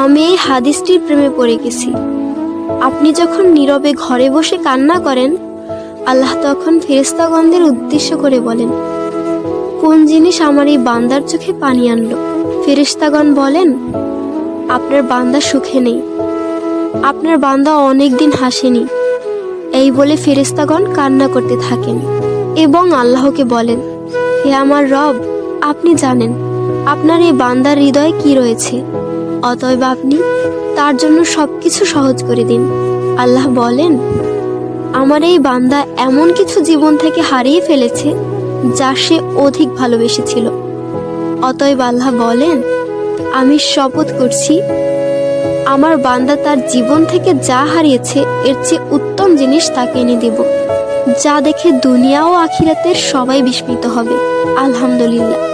আমি এই হাদিসটির প্রেমে পড়ে গেছি। আপনি যখন নীরবে ঘরে বসে কান্না করেন, আল্লাহ তখন ফেরেশতাগণদের উদ্দেশ্য করে বলেন, কোন জিনিস আমার এই বান্দার চোখে পানি আনলো? ফেরেশতাগণ বলেন, আপনার বান্দা সুখে নেই, আপনার বান্দা অনেকদিন হাসেনি। এই বলে ফেরেশতাগণ কান্না করতে থাকেন এবং আল্লাহকে বলেন, হে আমার রব, আপনি জানেন আপনার এই বান্দার হৃদয়ে কি রয়েছে, অতএব আপনি তার জন্য সবকিছু সহজ করে দিন। আল্লাহ বলেন, আমার এই বান্দা এমন কিছু জীবন থেকে হারিয়ে ফেলেছে যা সে অধিক ভালোবেসেছিল। অতএব আল্লাহ বলেন, আমি শপথ করছি, আমার বান্দা তার জীবন থেকে যা হারিয়েছে এর চেয়ে উত্তম জিনিস তাকে এনে দেব, যা দেখে দুনিয়া ও আখিরাতের সবাই বিস্মিত হবে। আলহামদুলিল্লাহ।